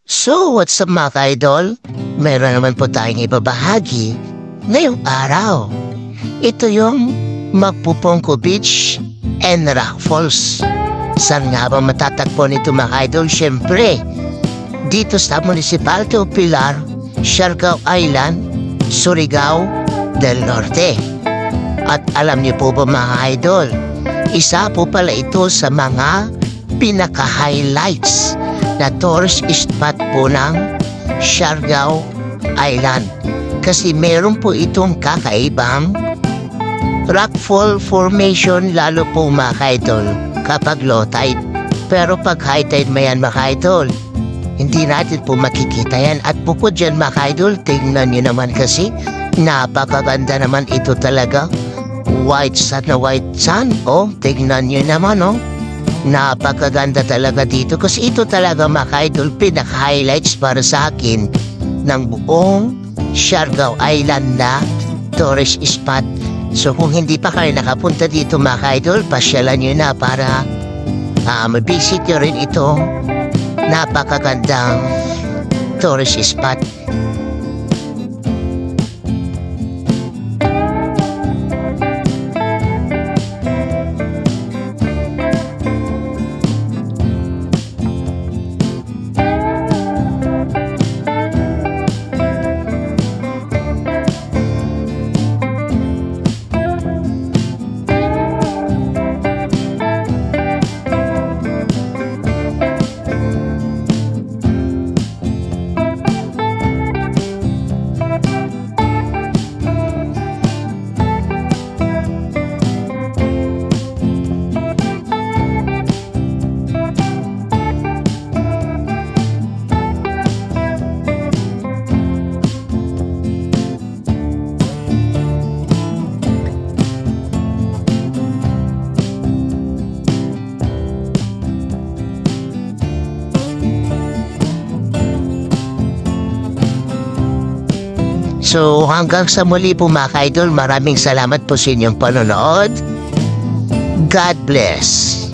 So, what's up mga ka-idol? Meron naman po tayong ibabahagi ngayong araw. Ito yung Magpupongko Beach and Rock Falls. Saan nga ba matatagpo nito mga ka-idol? Siyempre, dito sa Municipality of Pilar, Siargao Island, Surigao del Norte. At alam niyo po ba mga ka-idol, isa po pala ito sa mga pinaka-highlights na tourist spot po ng Siargao Island. Kasi meron po itong kakaibang rockfall formation, lalo po mga ka-idol kapag low tide. Pero pag high tide mayan mga ka-idol, hindi natin po makikita yan. At bukod dyan mga ka-idol, tingnan nyo naman kasi napakaganda naman ito talaga. White sun na white sun. Oh, tingnan nyo naman oh. Napakaganda talaga dito kasi ito talaga mga ka-idol pinaka-highlights para sa akin ng buong Siargao Island na tourist spot. So kung hindi pa kayo nakapunta dito mga ka-idol, pasyalan nyo na para mabisit nyo rin itong napakagandang tourist spot. So hanggang sa muli po mga ka-idol, maraming salamat po sa inyong panonood. God bless.